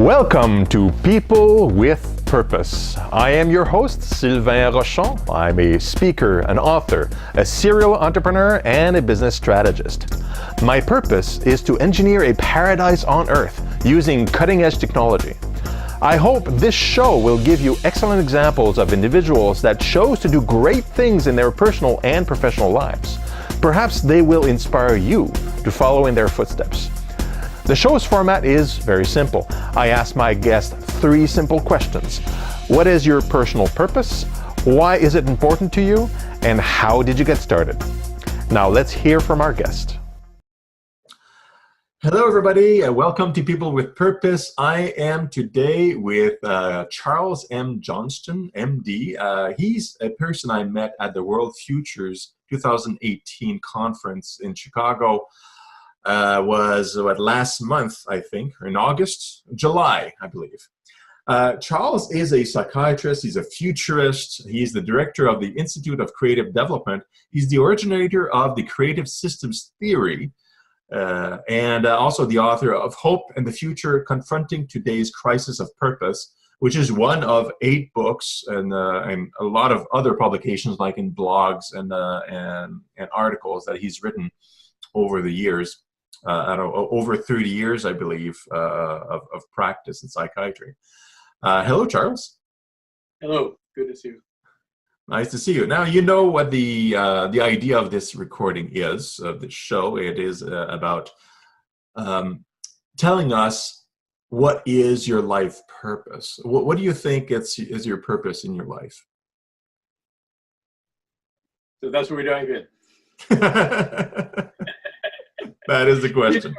Welcome to People with Purpose. I am your host, Sylvain Rochon. I'm a speaker, an author, a serial entrepreneur, and a business strategist. My purpose is to engineer a paradise on Earth using cutting-edge technology. I hope this show will give you excellent examples of individuals that chose to do great things in their personal and professional lives. Perhaps they will inspire you to follow in their footsteps. The show's format is very simple. I ask my guests 3 simple questions. What is your personal purpose? Why is it important to you? And how did you get started? Now let's hear from our guest. Hello, everybody. Welcome to People with Purpose. I am today with Charles M. Johnston, MD. He's a person I met at the World Futures 2018 conference in Chicago. Was last month, I think, or in July, I believe. Charles is a psychiatrist. He's a futurist. He's the director of the Institute of Creative Development. He's the originator of the creative systems theory, and also the author of Hope and the Future, Confronting Today's Crisis of Purpose, which is one of 8 books and a lot of other publications, like in blogs and articles that he's written over the years. Over 30 years, I believe, of practice in psychiatry. Hello, Charles. Hello. Good to see you. Nice to see you. Now, you know what the idea of this recording is, of the show. It is about telling us what is your life purpose. What do you think is your purpose in your life? So that's where we dive in. That is the question.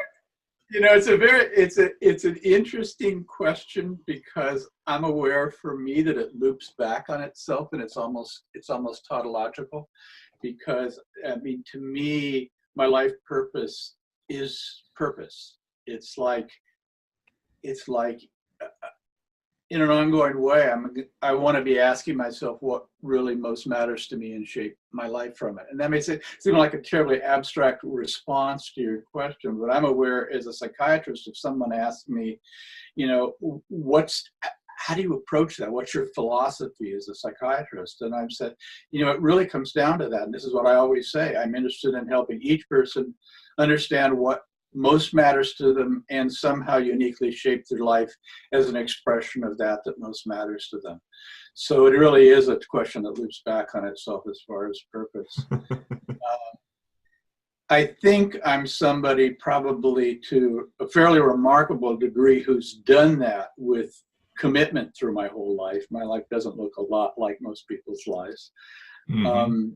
You know, it's an interesting question, because I'm aware for me that it loops back on itself, and it's almost tautological, because I mean, to me, my life purpose is purpose. It's like in an ongoing way, I want to be asking myself what really most matters to me and shape my life from it. And that may seem like a terribly abstract response to your question, but I'm aware as a psychiatrist, if someone asks me, you know, how do you approach that? What's your philosophy as a psychiatrist? And I've said, you know, it really comes down to that. And this is what I always say. I'm interested in helping each person understand what most matters to them and somehow uniquely shape their life as an expression of that most matters to them. So it really is a question that loops back on itself as far as purpose. I think I'm somebody probably to a fairly remarkable degree who's done that with commitment through my whole life. My life doesn't look a lot like most people's lives. Mm-hmm.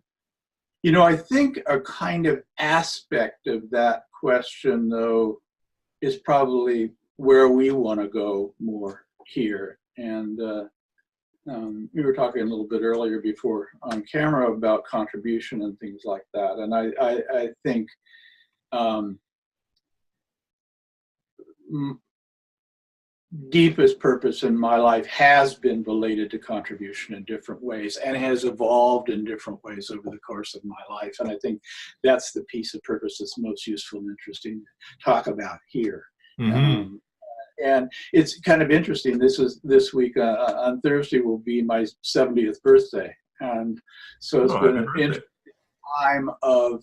You know, I think a kind of aspect of that question, though, is probably where we want to go more here. And we were talking a little bit earlier before on camera about contribution and things like that. And I think deepest purpose in my life has been related to contribution in different ways, and has evolved in different ways over the course of my life. And I think that's the piece of purpose that's most useful and interesting to talk about here. Mm-hmm. And it's kind of interesting. This week on Thursday will be my 70th birthday, and so it's been an interesting time of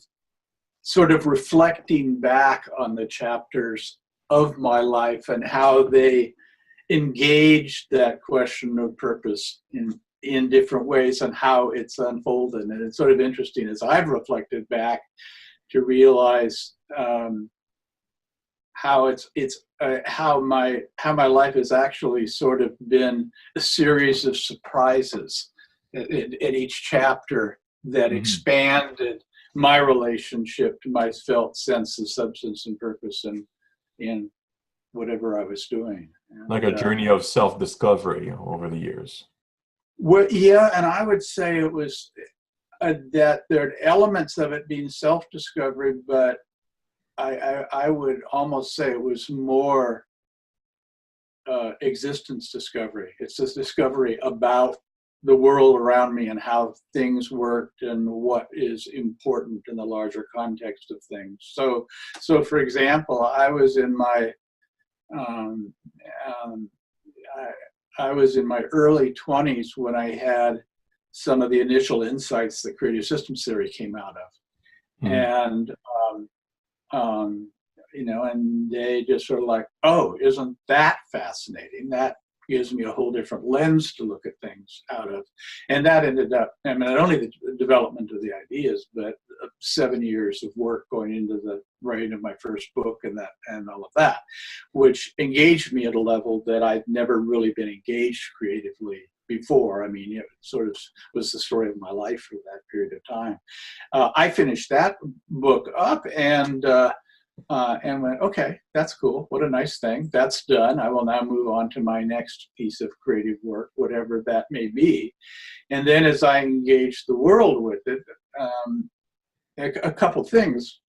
sort of reflecting back on the chapters of my life and how they engaged that question of purpose in different ways and how it's unfolded. And it's sort of interesting as I've reflected back to realize how my life has actually sort of been a series of surprises at each chapter that mm-hmm. expanded my relationship to my felt sense of substance and purpose in whatever I was doing. And, like a journey of self-discovery over the years. Well, yeah, and I would say it was that there are elements of it being self-discovery, but I would almost say it was more existence discovery. It's this discovery about the world around me and how things worked and what is important in the larger context of things. So for example, I was in my um, um, I was in my early 20s when I had some of the initial insights that creative systems theory came out of. And, you know, and they just sort of like, oh, isn't that fascinating? That gives me a whole different lens to look at things out of. And that ended up, I mean, not only the development of the ideas, but 7 years of work going into the writing of my first book and that, and all of that, which engaged me at a level that I'd never really been engaged creatively before. I mean, it sort of was the story of my life for that period of time. I finished that book up and went, okay, that's cool. What a nice thing. That's done. I will now move on to my next piece of creative work, whatever that may be. And then as I engaged the world with it, a couple things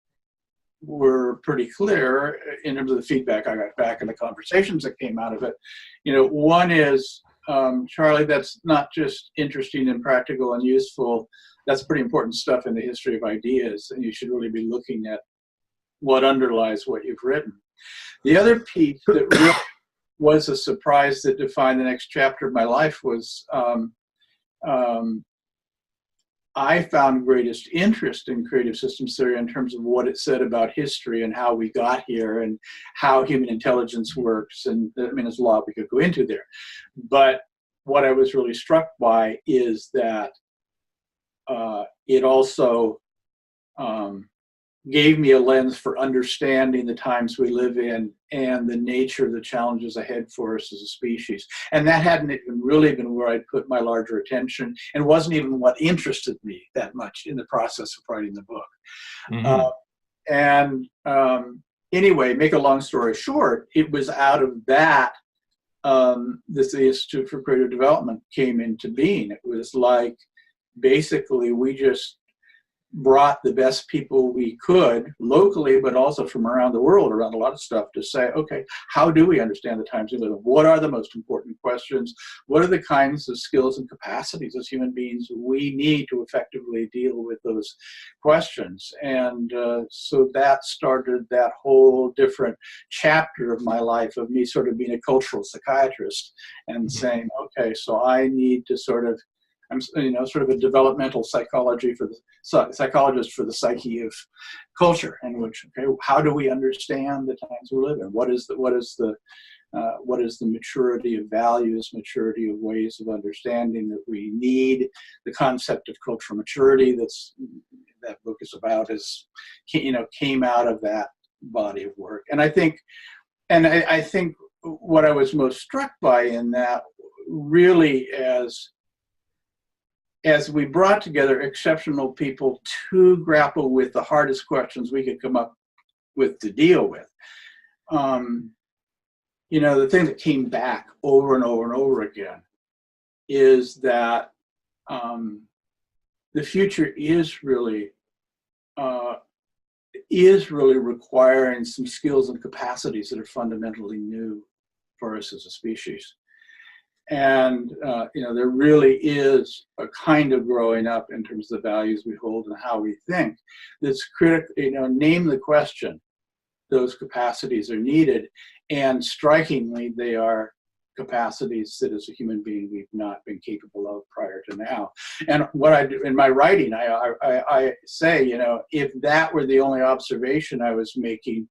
were pretty clear in terms of the feedback I got back and the conversations that came out of it. You know, one is, Charlie, that's not just interesting and practical and useful. That's pretty important stuff in the history of ideas, and you should really be looking at what underlies what you've written. The other piece that really was a surprise that defined the next chapter of my life was I found greatest interest in creative systems theory in terms of what it said about history and how we got here and how human intelligence works. And I mean, there's a lot we could go into there. But what I was really struck by is that it also gave me a lens for understanding the times we live in and the nature of the challenges ahead for us as a species. And that hadn't even really been where I'd put my larger attention, and wasn't even what interested me that much in the process of writing the book. Anyway, make a long story short, it was out of that this Institute for Creative Development came into being. It was like, basically, we just brought the best people we could locally, but also from around the world, around a lot of stuff, to say, okay, how do we understand the times we live in? What are the most important questions? What are the kinds of skills and capacities as human beings we need to effectively deal with those questions? And so that started that whole different chapter of my life, of me sort of being a cultural psychiatrist and saying, okay, so I need to sort of, I'm, you know, sort of a developmental psychologist for the psyche of culture, in which, okay, how do we understand the times we live in? What is the maturity of values, maturity of ways of understanding that we need? The concept of cultural maturity that book is about came out of that body of work. And I think what I was most struck by in that, really, as we brought together exceptional people to grapple with the hardest questions we could come up with to deal with, you know, the thing that came back over and over and over again is that the future is really requiring some skills and capacities that are fundamentally new for us as a species. And, you know, there really is a kind of growing up in terms of the values we hold and how we think that's critical. You know, name the question, those capacities are needed. And strikingly, they are capacities that as a human being we've not been capable of prior to now. And what I do in my writing, I say, you know, if that were the only observation I was making,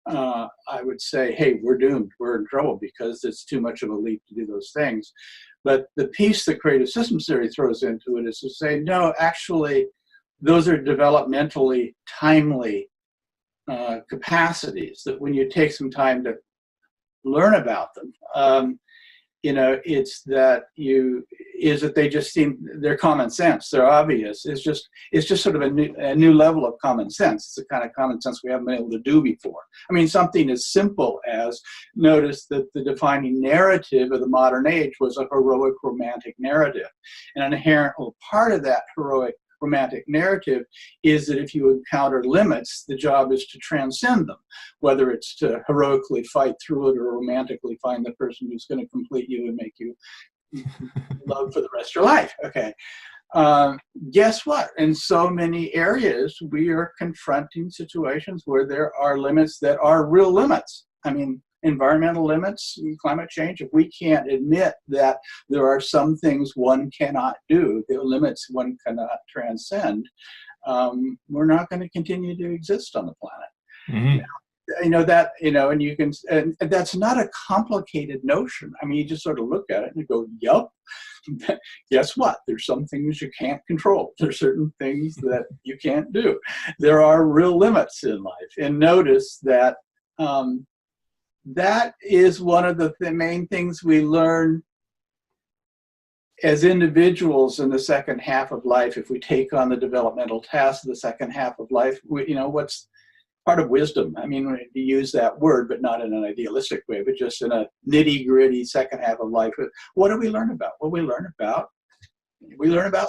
I would say, hey, we're doomed. We're in trouble because it's too much of a leap to do those things. But the piece that creative systems theory throws into it is to say, no, actually, those are developmentally timely capacities that when you take some time to learn about them, you know, it's that they just seem, they're common sense, they're obvious. It's just sort of a new level of common sense. It's the kind of common sense we haven't been able to do before. I mean, something as simple as notice that the defining narrative of the modern age was a heroic romantic narrative. And an inherent part of that heroic romantic narrative is that if you encounter limits, the job is to transcend them, whether it's to heroically fight through it or romantically find the person who's going to complete you and make you love for the rest of your life. Okay. Guess what? In so many areas, we are confronting situations where there are limits that are real limits. I mean, environmental limits and climate change, if we can't admit that there are some things one cannot do, the limits one cannot transcend, we're not going to continue to exist on the planet. Mm-hmm. And you can, and that's not a complicated notion. I mean, you just sort of look at it and you go, yup. Guess what? There's some things you can't control. There's certain things that you can't do. There are real limits in life. And notice that that is one of the main things we learn as individuals in the second half of life. If we take on the developmental tasks of the second half of life, what's part of wisdom? I mean, we use that word, but not in an idealistic way, but just in a nitty-gritty second half of life. What do we learn about? Well, we learn about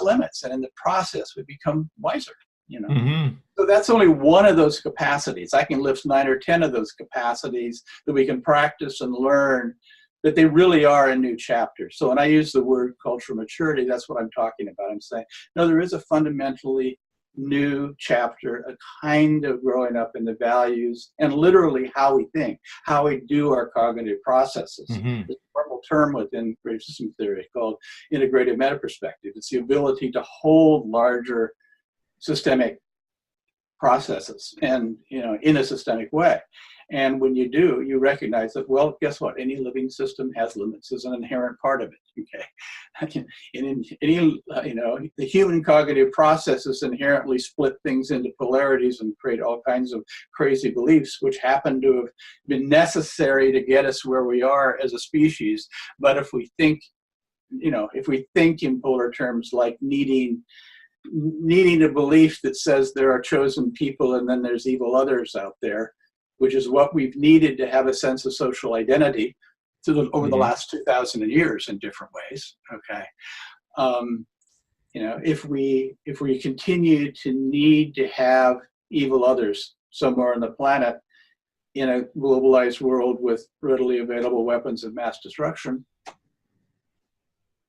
limits, and in the process, we become wiser. Mm-hmm. So that's only one of those capacities. I can list 9 or 10 of those capacities that we can practice and learn, that they really are a new chapter. So when I use the word cultural maturity, that's what I'm talking about. I'm saying, no, there is a fundamentally new chapter, a kind of growing up in the values and literally how we think, how we do our cognitive processes. Mm-hmm. There's a formal term within creative system theory called integrative meta-perspective. It's the ability to hold larger systemic processes and, in a systemic way. And when you do, you recognize that, well, guess what? Any living system has limits as an inherent part of it, okay? And the human cognitive processes inherently split things into polarities and create all kinds of crazy beliefs, which happen to have been necessary to get us where we are as a species. But if we think, in polar terms, like needing a belief that says there are chosen people and then there's evil others out there, which is what we've needed to have a sense of social identity over the last 2,000 years in different ways. Okay, if we continue to need to have evil others somewhere on the planet in a globalized world with readily available weapons of mass destruction,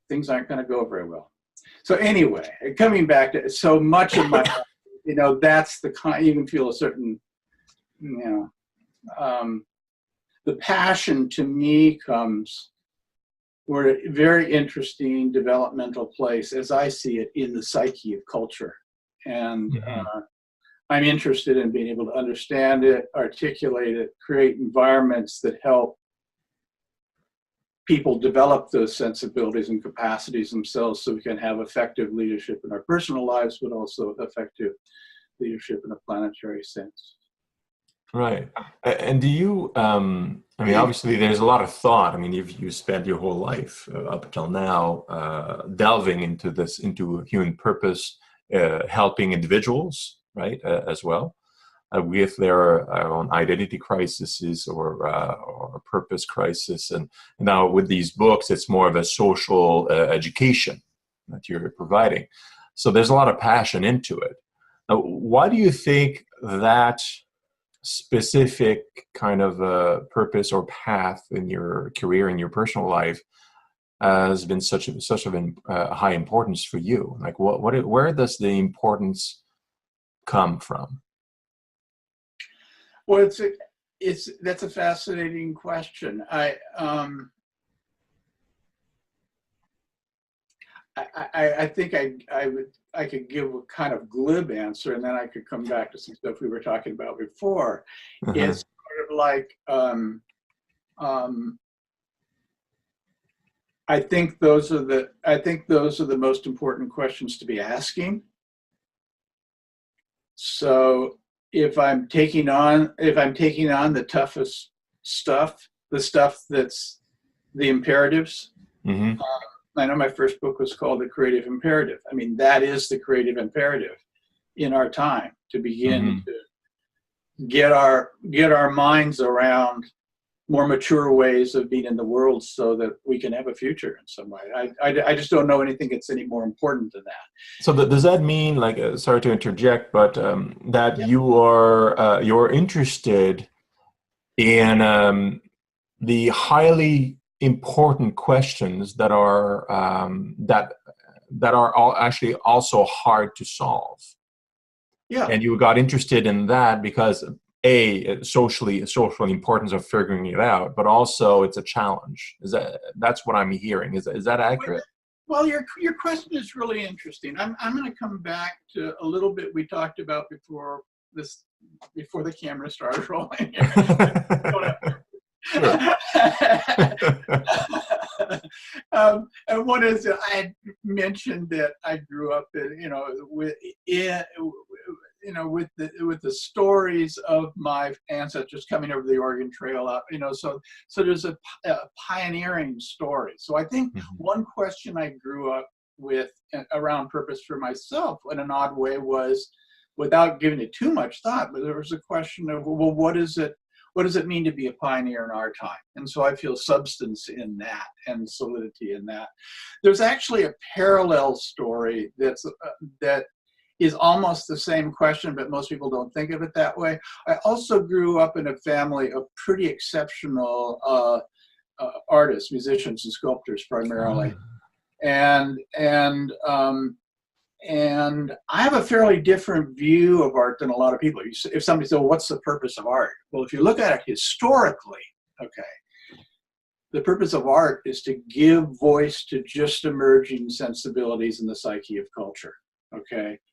things aren't going to go very well. So anyway, coming back to so much of my, that's the kind, you can feel a certain, the passion to me comes, we're at a very interesting developmental place, as I see it, in the psyche of culture. And I'm interested in being able to understand it, articulate it, create environments that help people develop those sensibilities and capacities themselves so we can have effective leadership in our personal lives, but also effective leadership in a planetary sense. Right. And do you, obviously there's a lot of thought. I mean, you spent your whole life up until now delving into human purpose, helping individuals, right, as well, with their own identity crises or purpose crisis. And now with these books, it's more of a social education that you're providing. So there's a lot of passion into it. Now, why do you think that specific kind of purpose or path in your career, in your personal life, has been such of high importance for you? Like, where does the importance come from? Well, that's a fascinating question. I think I could give a kind of glib answer, and then I could come back to some stuff we were talking about before. It's sort of like I think those are the most important questions to be asking. So if I'm taking on the toughest stuff, the stuff that's the imperatives. I know my first book was called The Creative Imperative. I mean, that is the creative imperative in our time, to begin to get our minds around more mature ways of being in the world so that we can have a future in some way. I just don't know anything that's any more important than that. So does that mean, like, sorry to interject, but that you're interested in the highly important questions that are all actually also hard to solve? Yeah. And you got interested in that because social importance of figuring it out, but also it's a challenge. That's what I'm hearing? Is that accurate? Well, your question is really interesting. I'm going to come back to a little bit we talked about before the camera started rolling here. Sure. And one is that I mentioned that I grew up with the stories of my ancestors coming over the Oregon Trail up, so there's a pioneering story. So I think one question I grew up with around purpose for myself in an odd way was, without giving it too much thought, but there was a question of, well, what does it mean to be a pioneer in our time? And so I feel substance in that and solidity in that. There's actually a parallel story that is almost the same question, but most people don't think of it that way. I also grew up in a family of pretty exceptional artists, musicians, and sculptors primarily. And I have a fairly different view of art than a lot of people. If somebody says, well, what's the purpose of art? Well, if you look at it historically, the purpose of art is to give voice to just emerging sensibilities in the psyche of culture.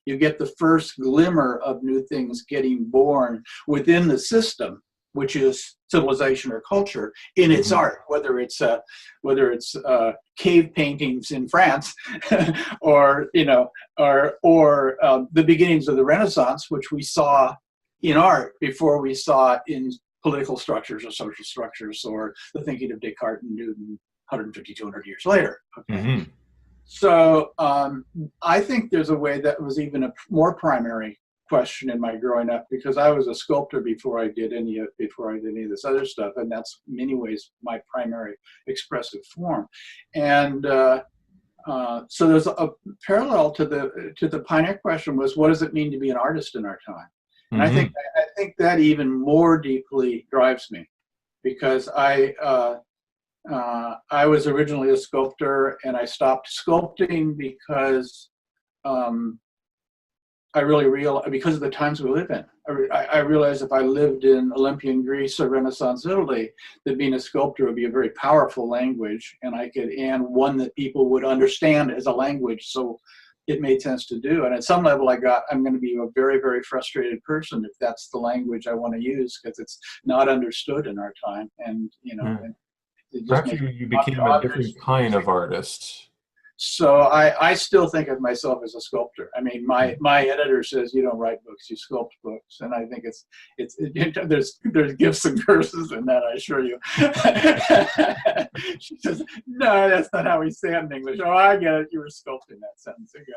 You get the first glimmer of new things getting born within the system, which is civilization or culture, in its art, whether it's cave paintings in France, or the beginnings of the Renaissance, which we saw in art before we saw it in political structures or social structures, or the thinking of Descartes and Newton 150, 200 years later. So I think there's a way that was even a more primary question in my growing up, because I was a sculptor before I did any of this other stuff, and that's in many ways my primary expressive form. And so there's a parallel to the pioneer question was, what does it mean to be an artist in our time? And I think that even more deeply drives me, because I was originally a sculptor, and I stopped sculpting because I really realized, because of the times we live in, I realized if I lived in Olympian Greece or Renaissance Italy, that being a sculptor would be a very powerful language, and one that people would understand as a language. So it made sense to do. And at some level I'm going to be a very, very frustrated person if that's the language I want to use, because it's not understood in our time. And, perhaps you became a different kind of artist. So I still think of myself as a sculptor. I mean, my editor says, you don't write books, you sculpt books. And I think there's gifts and curses in that, I assure you. She says, no, that's not how we say it in English. Oh, I get it. You were sculpting that sentence ago.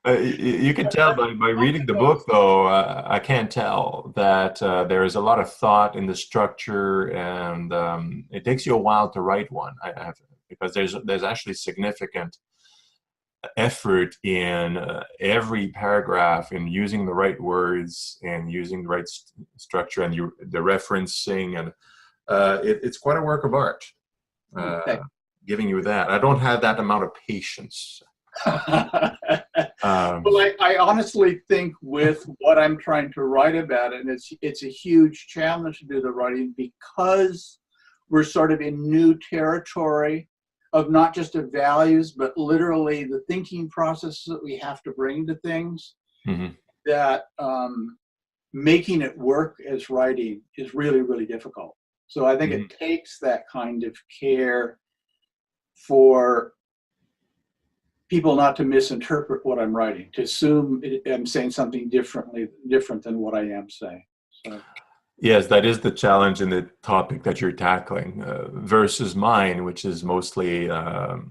You can tell by reading the book, though, I can't tell that there is a lot of thought in the structure, and it takes you a while to write one. Because there's actually significant effort in every paragraph in using the right words and using the right structure and the referencing, and it's quite a work of art. Giving you that, I don't have that amount of patience. Well, I honestly think with what I'm trying to write about, and it's a huge challenge to do the writing, because we're sort of in new territory of not just the values, but literally the thinking processes that we have to bring to things, that making it work as writing is really, really difficult. So I think it takes that kind of care for people not to misinterpret what I'm writing, to assume I'm saying something different than what I am saying. So. Yes, that is the challenge in the topic that you're tackling, versus mine, which is mostly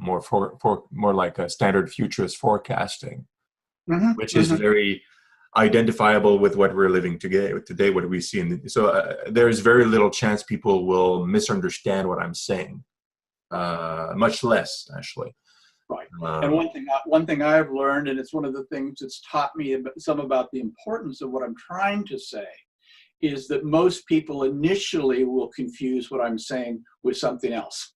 more like a standard futurist forecasting, which is very identifiable with what we're living today, what we see. So there's very little chance people will misunderstand what I'm saying, much less, actually. Right. And one thing I've learned, and it's one of the things that's taught me some about the importance of what I'm trying to say, is that most people initially will confuse what I'm saying with something else.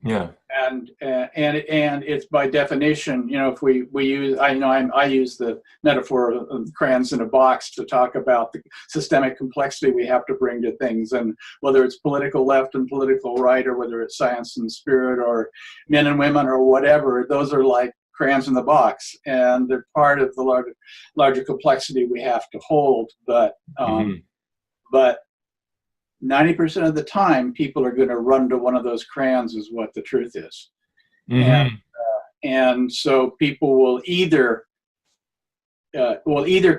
Yeah. And it's by definition, if we use, I use the metaphor of crayons in a box to talk about the systemic complexity we have to bring to things, and whether it's political left and political right, or whether it's science and spirit, or men and women, or whatever, those are like crayons in the box, and they're part of the larger complexity we have to hold. But 90% of the time, people are going to run to one of those crayons is what the truth is. And so people will either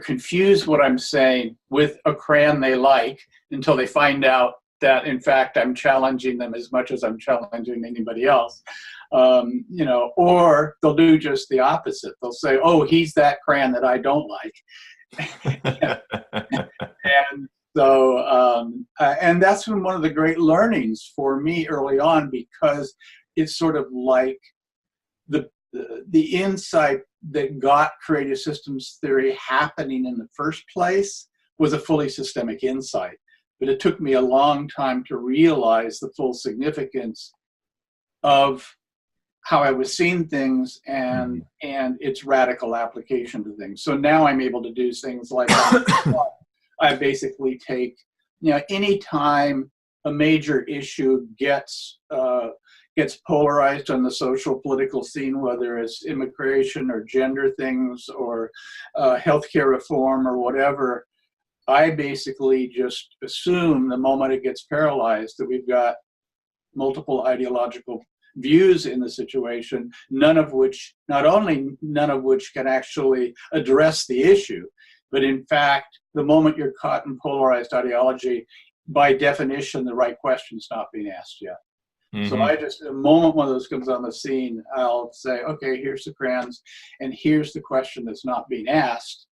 confuse what I'm saying with a crayon they like until they find out that, in fact, I'm challenging them as much as I'm challenging anybody else. Or they'll do just the opposite. They'll say, oh, he's that crayon that I don't like. And so, and that's been one of the great learnings for me early on, because it's sort of like the insight that got creative systems theory happening in the first place was a fully systemic insight. But it took me a long time to realize the full significance of how I was seeing things and its radical application to things. So now I'm able to do things like I basically take, any time a major issue gets polarized on the social political scene, whether it's immigration or gender things or healthcare reform or whatever, I basically just assume the moment it gets paralyzed that we've got multiple ideological views in the situation, not only none of which can actually address the issue, but in fact, the moment you're caught in polarized ideology, by definition, the right question's not being asked yet. So the moment one of those comes on the scene, I'll say, okay, here's the crayons, and here's the question that's not being asked.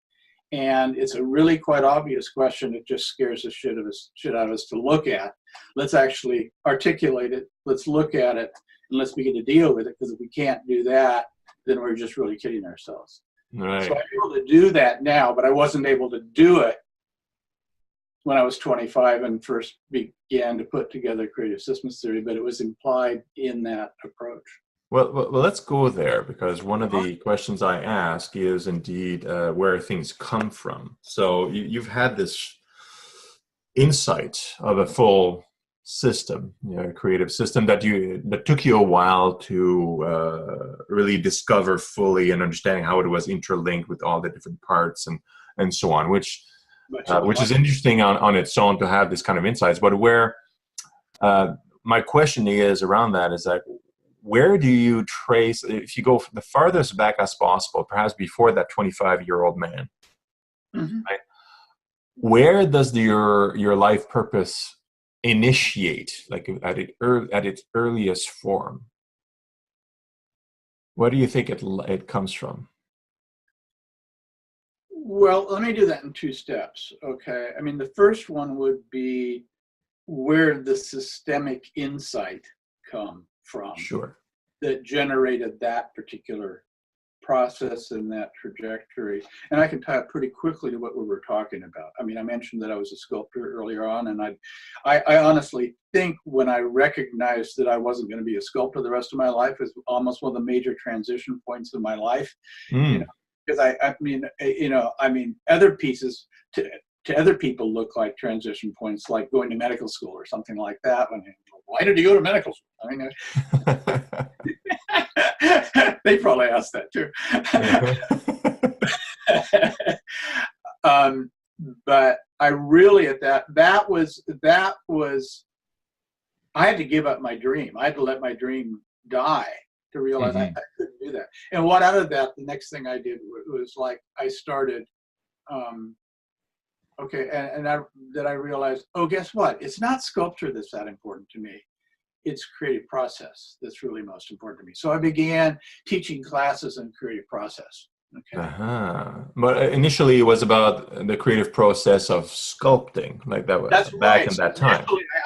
And it's a really quite obvious question. It just scares the shit out of us to look at. Let's actually articulate it. Let's look at it, and let's begin to deal with it. Because if we can't do that, then we're just really kidding ourselves. Right. So I'm able to do that now, but I wasn't able to do it when I was 25 and first began to put together creative systems theory, but it was implied in that approach. Well, let's go there, because one of the questions I ask is indeed where things come from. So you've had this insight of a full system, a creative system that took you a while to really discover fully and understanding how it was interlinked with all the different parts and so on, which is interesting on its own to have this kind of insights. But where my question is around that is like, where do you trace, if you go the farthest back as possible, perhaps before that 25-year-old man, right? Where does your life purpose initiate, like at its earliest form? Where do you think it comes from? Well, let me do that in two steps, okay? I mean, the first one would be where the systemic insight come from. Sure. That generated that particular process and that trajectory. And I can tie it pretty quickly to what we were talking about. I mean, I mentioned that I was a sculptor earlier on, and I honestly think when I recognized that I wasn't going to be a sculptor the rest of my life is almost one of the major transition points in my life. Because I mean, other pieces to other people look like transition points, like going to medical school or something like that. Why did you go to medical school? I mean, they probably asked that too. But I really, that was, I had to give up my dream. I had to let my dream die to realize I couldn't do that. And what out of that, the next thing I did was like, I started, I realized, oh, guess what? It's not sculpture that's that important to me. It's creative process that's really most important to me. So I began teaching classes in creative process. Okay. But initially it was about the creative process of sculpting, like that was that's back right. in that time.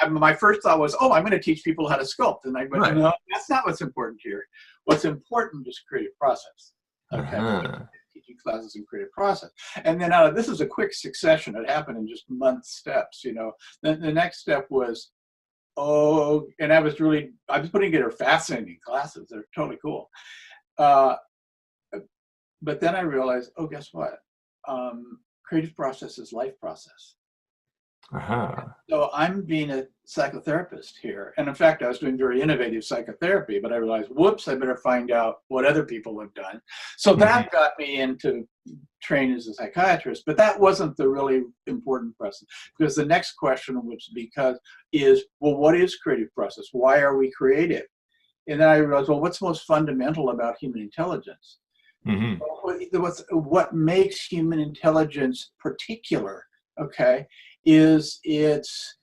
My first thought was, oh, I'm going to teach people how to sculpt. And I went, no, that's not what's important here. What's important is creative process. Okay. Teaching classes in creative process. And then this is a quick succession. It happened in just month steps, you know. Then the next step was oh, and I was putting together fascinating classes. They're totally cool. But then I realized, oh, guess what? Creative process is life process. So I'm being a psychotherapist here. And in fact, I was doing very innovative psychotherapy, but I realized, whoops, I better find out what other people have done. So that got me into training as a psychiatrist, but that wasn't the really important question, because the next question is, well, what is creative process? Why are we creative? And then I realized, well, what's most fundamental about human intelligence? What makes human intelligence particular, okay, is its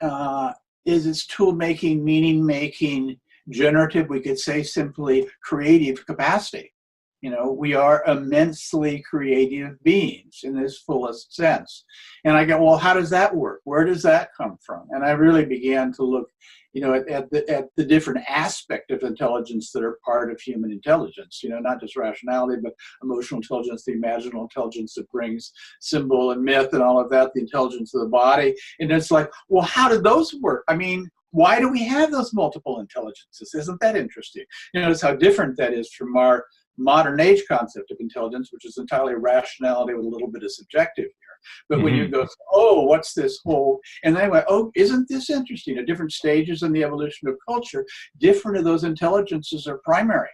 tool making, meaning making, generative, we could say simply creative capacity. You know, we are immensely creative beings in this fullest sense. And I go, well, how does that work? Where does that come from? And I really began to look, you know, at the different aspect of intelligence that are part of human intelligence, you know, not just rationality, but emotional intelligence, the imaginal intelligence that brings symbol and myth and all of that, the intelligence of the body. And it's like, well, how do those work? I mean, why do we have those multiple intelligences? Isn't that interesting? You notice how different that is from our modern age concept of intelligence, which is entirely rationality with a little bit of subjective here. But when you go, oh, what's this whole, and then I went, oh, isn't this interesting? At different stages in the evolution of culture, different of those intelligences are primary.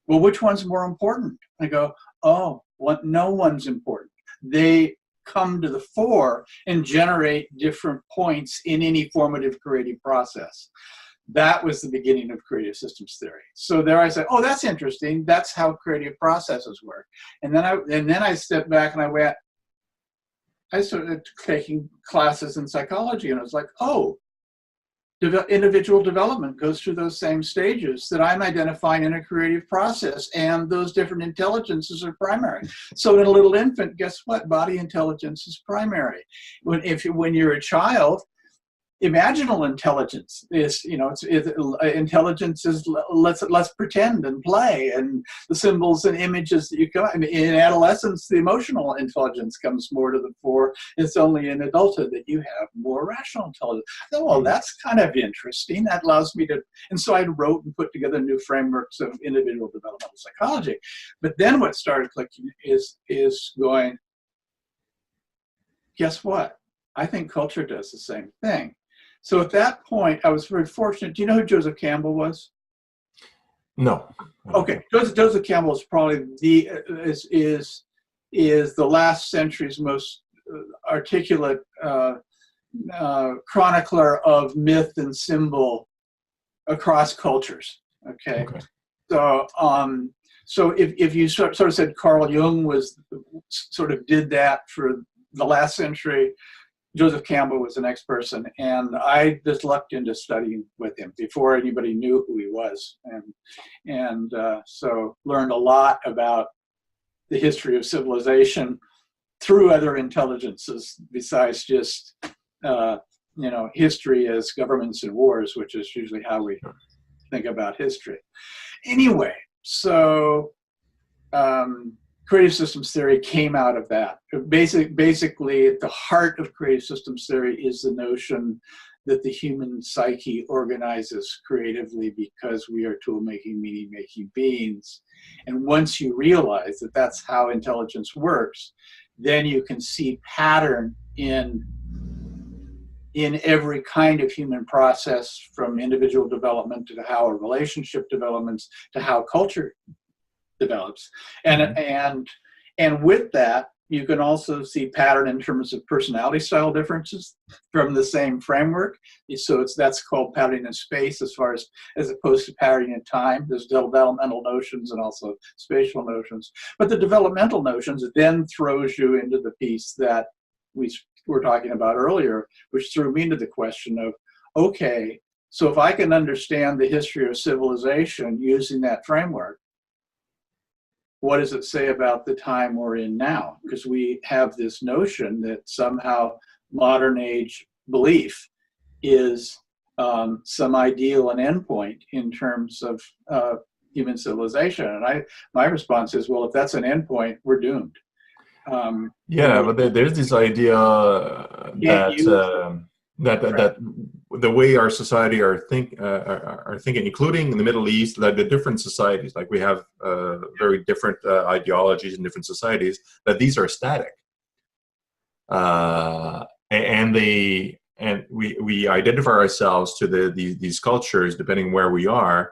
Well, which one's more important? I go, oh, no one's important. They come to the fore and generate different points in any formative creative process. That was the beginning of creative systems theory. So there I said, oh, that's interesting. That's how creative processes work. And then I stepped back and I started taking classes in psychology, and I was like, oh, individual development goes through those same stages that I'm identifying in a creative process, and those different intelligences are primary. So in a little infant, guess what? Body intelligence is primary. When you're a child, imaginal intelligence is, you know, intelligence is let's pretend and play, and the symbols and images that you come. I mean, in adolescence, the emotional intelligence comes more to the fore. It's only in adulthood that you have more rational intelligence. Oh, well, that's kind of interesting. That allows me to, and so I wrote and put together new frameworks of individual developmental psychology. But then what started clicking is going, guess what? I think culture does the same thing. So at that point, I was very fortunate. Do you know who Joseph Campbell was? No. Okay, Joseph Campbell is probably is the last century's most articulate chronicler of myth and symbol across cultures. Okay. So if you sort of said Carl Jung did that for the last century, Joseph Campbell was the next person, and I just lucked into studying with him before anybody knew who he was, and so learned a lot about the history of civilization through other intelligences besides just history as governments and wars, which is usually how we think about history. Anyway, so creative systems theory came out of that. Basically, at the heart of creative systems theory is the notion that the human psyche organizes creatively because we are tool-making, meaning-making beings. And once you realize that that's how intelligence works, then you can see pattern in every kind of human process, from individual development to how a relationship develops to how culture develops. And with that, you can also see pattern in terms of personality style differences from the same framework. So that's called patterning in space as opposed to patterning in time. There's developmental notions and also spatial notions. But the developmental notions then throws you into the piece that we were talking about earlier, which threw me into the question of, okay, so if I can understand the history of civilization using that framework, what does it say about the time we're in now? Because we have this notion that somehow modern age belief is some ideal and endpoint in terms of human civilization. And my response is, well, if that's an endpoint, we're doomed. But there's this idea that the way our society are thinking, including in the Middle East, like the different societies, like we have very different ideologies in different societies, that these are static. And we identify ourselves to these cultures depending where we are,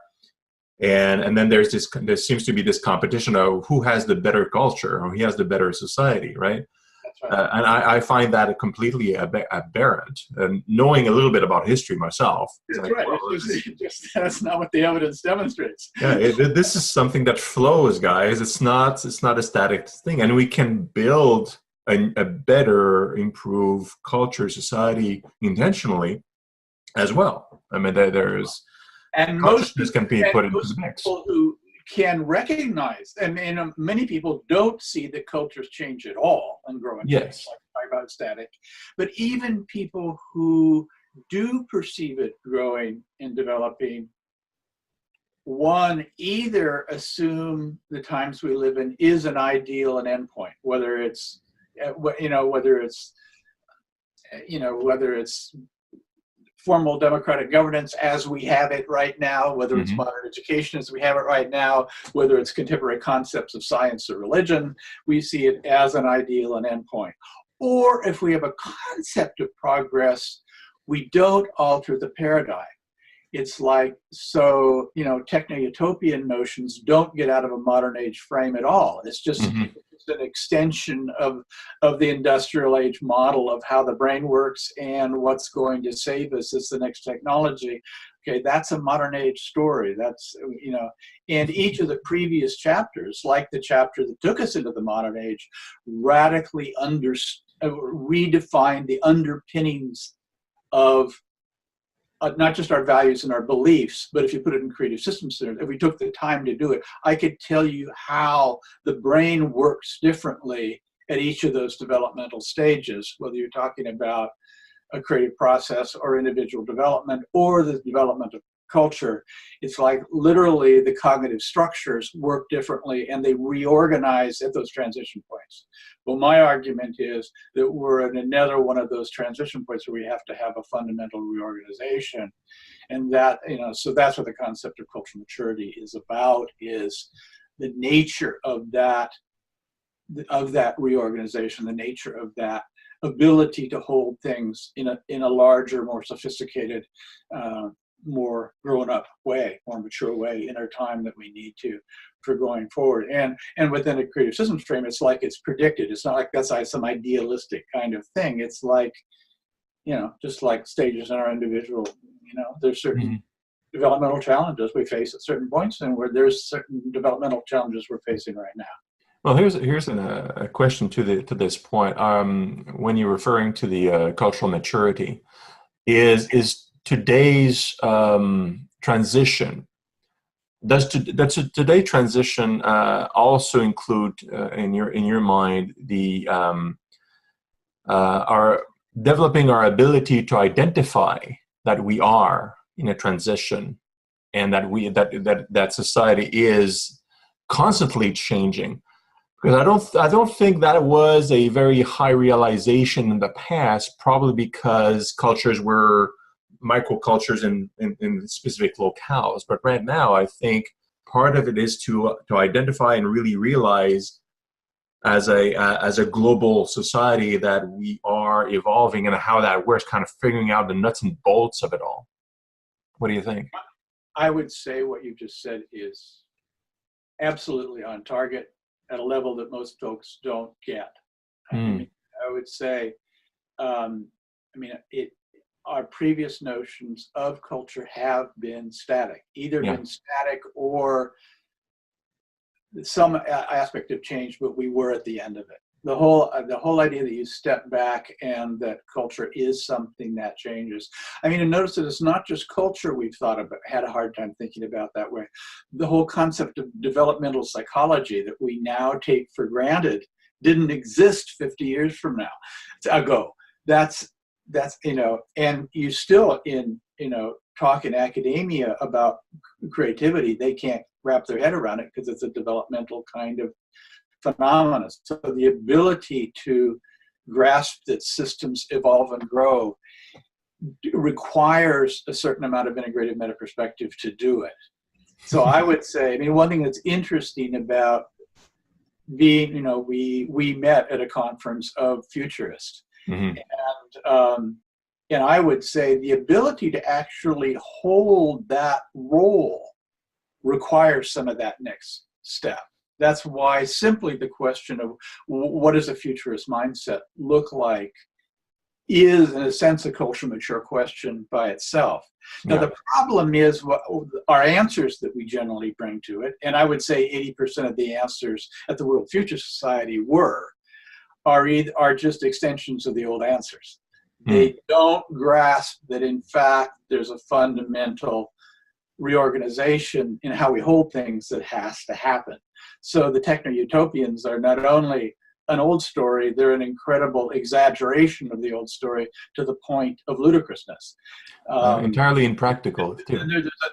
and then there seems to be this competition of who has the better culture or who has the better society, right? That's right. And I find that completely aberrant. And knowing a little bit about history myself, That's right. That's not what the evidence demonstrates. Yeah, this is something that flows, guys. It's not a static thing, and we can build a better, improved culture, society intentionally as well. I mean, there's and most consciousness can be put into the mix. People who can recognize, and many people don't see that cultures change at all and grow and change, like talk about static. But even people who do perceive it growing and developing, one, either assume the times we live in is an ideal and endpoint, whether it's formal democratic governance as we have it right now, whether it's modern education as we have it right now, whether it's contemporary concepts of science or religion, we see it as an ideal and endpoint. Or if we have a concept of progress, we don't alter the paradigm. It's like, so, techno-utopian notions don't get out of a modern age frame at all. It's just an extension of the industrial age model of how the brain works and what's going to save us is the next technology. Okay, that's a modern age story. That's, and each of the previous chapters, like the chapter that took us into the modern age, radically redefined the underpinnings of not just our values and our beliefs, but if you put it in creative systems center, if we took the time to do it, I could tell you how the brain works differently at each of those developmental stages, whether you're talking about a creative process or individual development or the development of culture. It's like literally the cognitive structures work differently and they reorganize at those transition points. Well, my argument is that we're in another one of those transition points where we have to have a fundamental reorganization. And that, so that's what the concept of cultural maturity is about, is the nature of that reorganization, the nature of that ability to hold things in a larger, more sophisticated, more grown-up way, more mature way in our time that we need to for going forward. And within a creative systems frame, it's like it's predicted. It's not like that's some idealistic kind of thing. It's like, just like stages in our individual, there's certain developmental challenges we face at certain points, and where there's certain developmental challenges we're facing right now. Well, here's a question to this point. When you're referring to the cultural maturity, is today's transition, does today's transition also include in your mind the our developing our ability to identify that we are in a transition and that society is constantly changing? Because I don't think that was a very high realization in the past, probably because cultures were microcultures in specific locales. But right now, I think part of it is to identify and really realize as a global society that we are evolving and how that works, kind of figuring out the nuts and bolts of it all. What do you think? I would say what you just said is absolutely on target at a level that most folks don't get. I would say, our previous notions of culture have been static, been static or some aspect of change, but we were at the end of it. The whole idea that you step back and that culture is something that changes. And notice that it's not just culture we've thought about, had a hard time thinking about that way. The whole concept of developmental psychology that we now take for granted didn't exist 50 years ago. That's and you still talk in academia about creativity, they can't wrap their head around it because it's a developmental kind of phenomena. So the ability to grasp that systems evolve and grow, requires a certain amount of integrated meta perspective to do it. So I would say, I mean, one thing that's interesting about being, we met at a conference of futurists, and I would say the ability to actually hold that role requires some of that next step. That's why simply the question of what does a futurist mindset look like is, in a sense, a culturally mature question by itself. Now, the problem is what our answers that we generally bring to it, and I would say 80% of the answers at the World Future Society are just extensions of the old answers. They don't grasp that, in fact, there's a fundamental reorganization in how we hold things that has to happen. So the techno-utopians are not only an old story, they're an incredible exaggeration of the old story to the point of ludicrousness. Entirely impractical, too.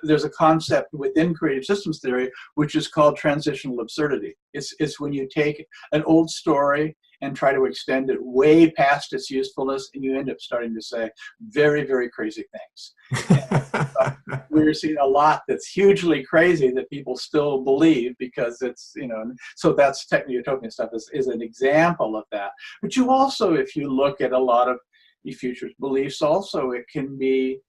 There's a concept within creative systems theory which is called transitional absurdity. It's when you take an old story and try to extend it way past its usefulness, and you end up starting to say very, very crazy things. And, we're seeing a lot that's hugely crazy that people still believe because it's, so that's techno-utopian stuff is an example of that. But you also, if you look at a lot of the futurist beliefs also, it can be,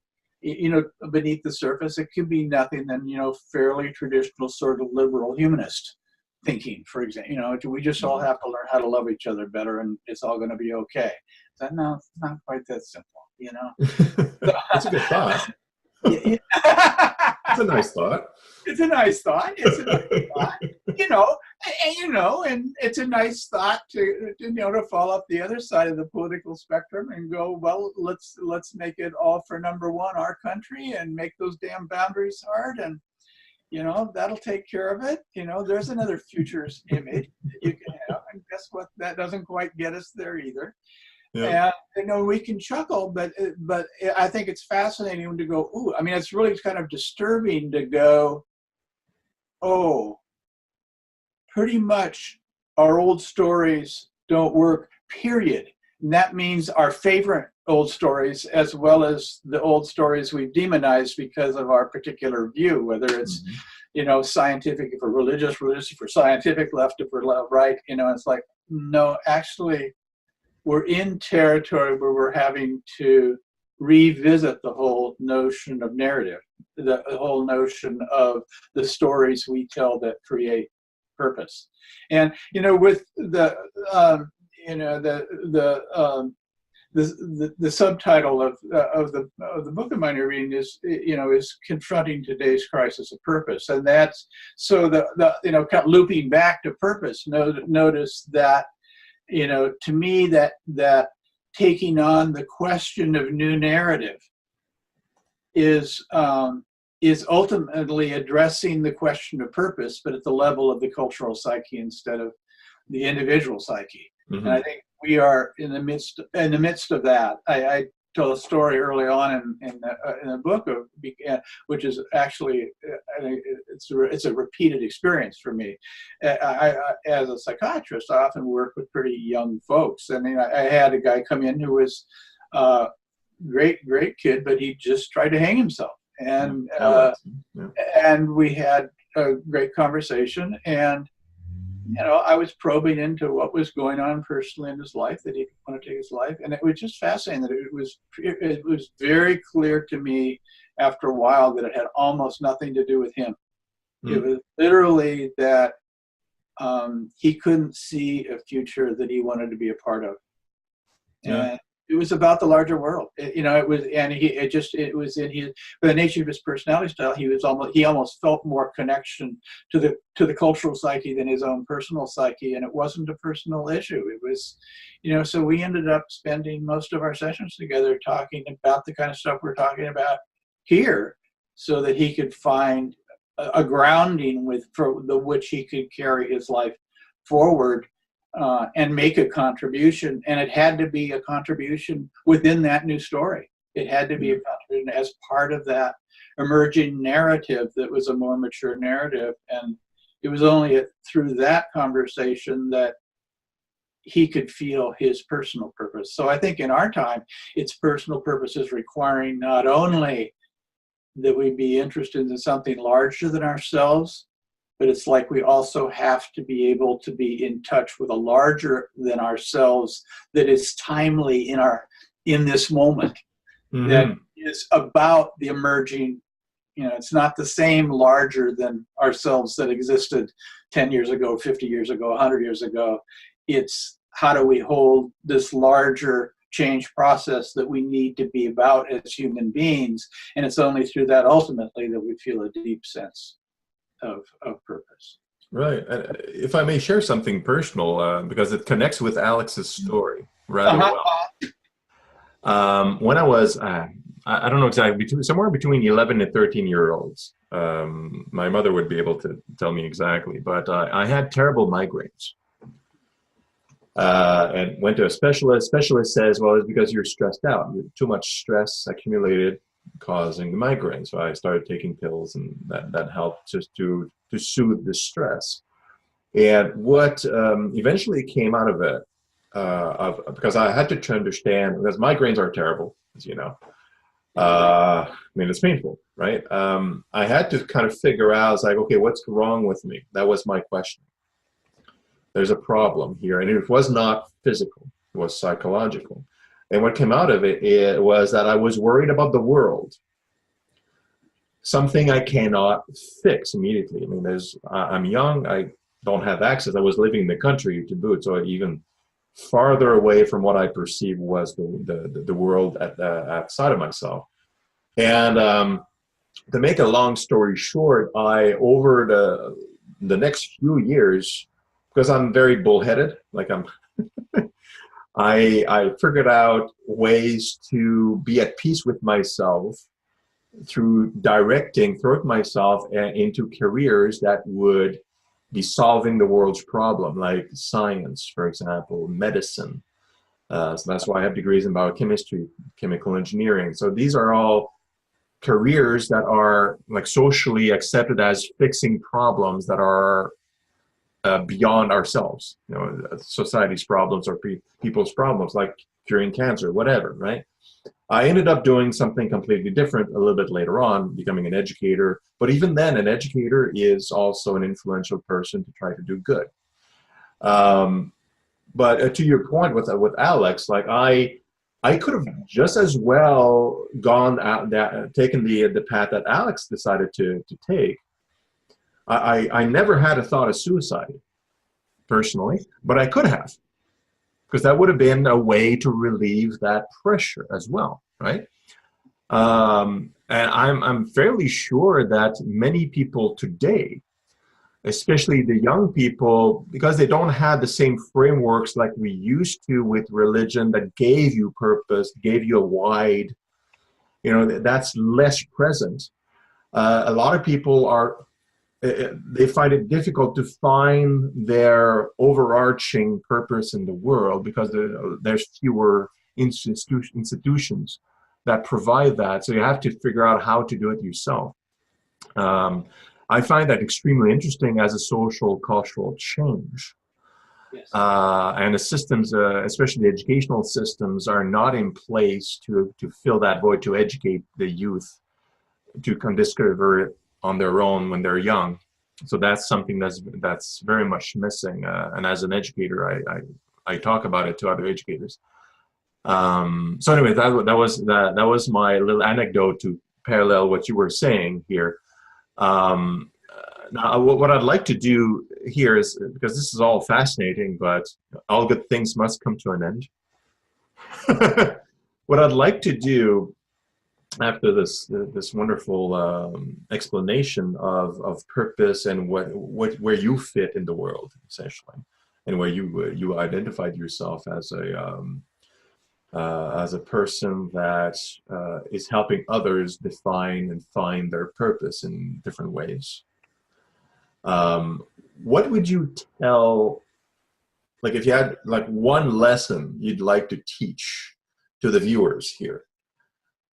beneath the surface, it can be nothing than, fairly traditional sort of liberal humanist thinking, for example. We just all have to learn how to love each other better and it's all going to be okay. No, it's not quite that simple, That's a good thought. It's a nice thought. It's a nice thought. It's a nice thought. And it's a nice thought to fall up the other side of the political spectrum and go, well, let's make it all for number one, our country, and make those damn boundaries hard, and that'll take care of it. There's another futures image that you can have, and guess what? That doesn't quite get us there either. Yeah. And we can chuckle, but I think it's fascinating to go, ooh, I mean, it's really kind of disturbing to go, oh, pretty much our old stories don't work, period. And that means our favorite old stories, as well as the old stories we've demonized because of our particular view, whether it's, scientific, if we're religious, if we're scientific, left, if we're left, right, it's like, no, actually, we're in territory where we're having to revisit the whole notion of narrative, the whole notion of the stories we tell that create purpose. And with the subtitle of the book of mine you're reading is confronting today's crisis of purpose, and that's so kind of looping back to purpose. Notice that. To me, that taking on the question of new narrative is ultimately addressing the question of purpose, but at the level of the cultural psyche instead of the individual psyche. And I think we are in the midst of that. I told a story early on in the book which is actually it's a repeated experience for me. I as a psychiatrist, I often work with pretty young folks, and I had a guy come in who was great kid, but he just tried to hang himself, and and we had a great conversation, and I was probing into what was going on personally in his life, that he didn't want to take his life. And it was just fascinating that it was very clear to me after a while that it had almost nothing to do with him. It was literally that he couldn't see a future that he wanted to be a part of. And it was about the larger world. It was, and it was in his, by the nature of his personality style, he almost felt more connection to the cultural psyche than his own personal psyche, and it wasn't a personal issue. It was, so we ended up spending most of our sessions together talking about the kind of stuff we're talking about here, so that he could find a grounding for which he could carry his life forward. And make a contribution, and it had to be a contribution within that new story. It had to be a contribution as part of that emerging narrative that was a more mature narrative. And it was only through that conversation that he could feel his personal purpose. So I think in our time, it's personal purposes requiring not only that we be interested in something larger than ourselves, but it's like we also have to be able to be in touch with a larger than ourselves that is timely in this moment, that is about the emerging. It's not the same larger than ourselves that existed 10 years ago, 50 years ago, 100 years ago. It's how do we hold this larger change process that we need to be about as human beings, and it's only through that ultimately that we feel a deep sense of purpose. Right. If I may share something personal, because it connects with Alex's story rather well. When I was, I don't know exactly, somewhere between 11 and 13-year-olds, my mother would be able to tell me exactly, but I had terrible migraines. And went to a specialist. Specialist says, well, it's because you're stressed out. Too much stress accumulated causing the migraine. So I started taking pills, and that helped just to soothe the stress. And what eventually came out of it, because I had to understand, because migraines are terrible, as you know. I mean, it's painful, right? I had to kind of figure out, I was like, okay, what's wrong with me? That was my question. There's a problem here, and it was not physical, it was psychological. And what came out of it was that I was worried about the world, something I cannot fix immediately. I mean, I'm young, I don't have access. I was living in the country to boot, so even farther away from what I perceived was the world outside of myself. And to make a long story short, over the next few years, because I'm very bullheaded, like I figured out ways to be at peace with myself through throwing myself into careers that would be solving the world's problem, like science, for example, medicine. So that's why I have degrees in biochemistry, chemical engineering. So these are all careers that are like socially accepted as fixing problems that are beyond ourselves, society's problems or people's problems, like curing cancer, whatever, right? I ended up doing something completely different a little bit later on, becoming an educator. But even then, an educator is also an influential person to try to do good. But to your point with Alex, like I could have just as well gone out taken the path that Alex decided to take. I never had a thought of suicide, personally, but I could have, because that would have been a way to relieve that pressure as well, right? And I'm fairly sure that many people today, especially the young people, because they don't have the same frameworks like we used to with religion that gave you purpose, gave you a wide, that's less present. A lot of people they find it difficult to find their overarching purpose in the world because there's fewer institutions that provide that. So you have to figure out how to do it yourself. I find that extremely interesting as a social cultural change. Yes. And the systems, especially the educational systems, are not in place to fill that void, to educate the youth to come discover it on their own when they're young. So that's something that's very much missing. And as an educator, I talk about it to other educators. So anyway, that was my little anecdote to parallel what you were saying here. Now, what I'd like to do here is, because this is all fascinating, but all good things must come to an end. What I'd like to do after this wonderful explanation of purpose and where you fit in the world, essentially, and where you identified yourself as a person that is helping others define and find their purpose in different ways. What would you tell, like if you had like one lesson you'd like to teach to the viewers here,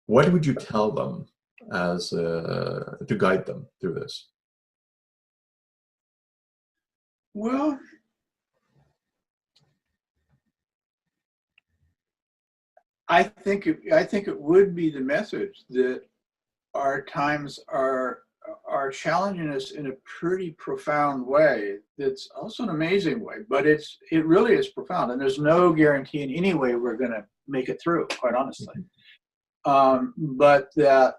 what would you tell them as to guide them through this? Well, I think it would be the message that our times are challenging us in a pretty profound way. That's also an amazing way, but it really is profound, and there's no guarantee in any way we're going to make it through, quite honestly. But that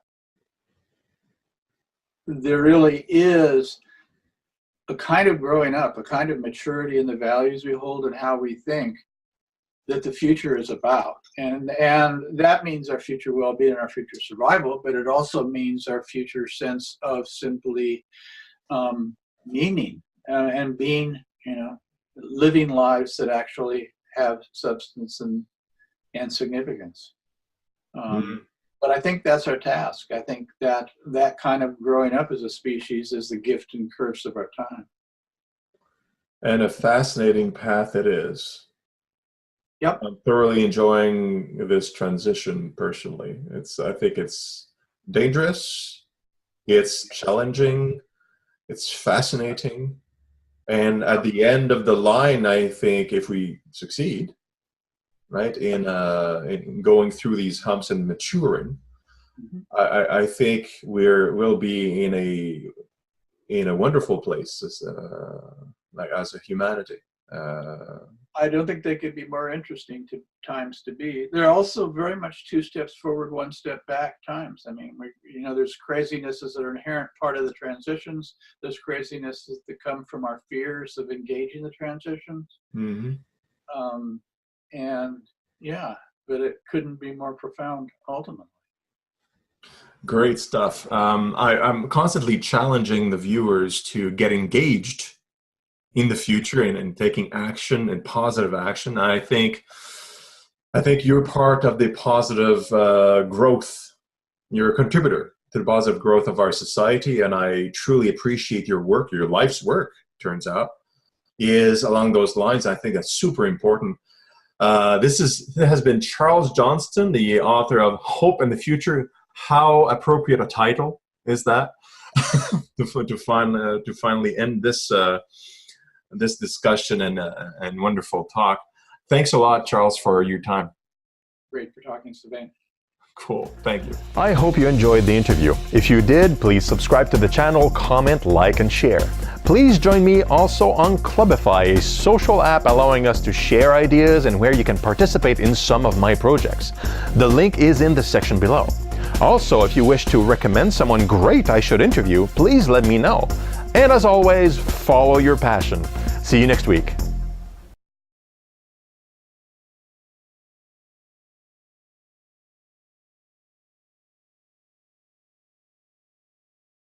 there really is a kind of growing up, a kind of maturity in the values we hold and how we think that the future is about. And that means our future well-being and our future survival, but it also means our future sense of simply meaning and being, living lives that actually have substance and significance. But I think that's our task. I think that kind of growing up as a species is the gift and curse of our time. And a fascinating path it is. Yep. I'm thoroughly enjoying this transition personally. I think it's dangerous, it's challenging, it's fascinating. And at the end of the line, I think if we succeed, right, in going through these humps and maturing, I think we'll be in a wonderful place as a humanity. I don't think they could be more interesting times to be. They're also very much 2 steps forward, 1 step back times. I mean, there's crazinesses that are an inherent part of the transitions. There's crazinesses that come from our fears of engaging the transitions. But it couldn't be more profound ultimately. Great stuff. I'm constantly challenging the viewers to get engaged in the future and taking action and positive action. I think you're part of the positive growth. You're a contributor to the positive growth of our society, and I truly appreciate your work. Your life's work, turns out, is along those lines. I think that's super important. This has been Charles Johnston, the author of Hope in the Future. How appropriate a title is that to finally end this discussion and wonderful talk. Thanks a lot, Charles, for your time. Great for talking, Sylvain. Cool. Thank you. I hope you enjoyed the interview. If you did, please subscribe to the channel, comment, like, and share. Please join me also on Clubify, a social app allowing us to share ideas and where you can participate in some of my projects. The link is in the section below. Also, if you wish to recommend someone great I should interview, please let me know. And as always, follow your passion. See you next week.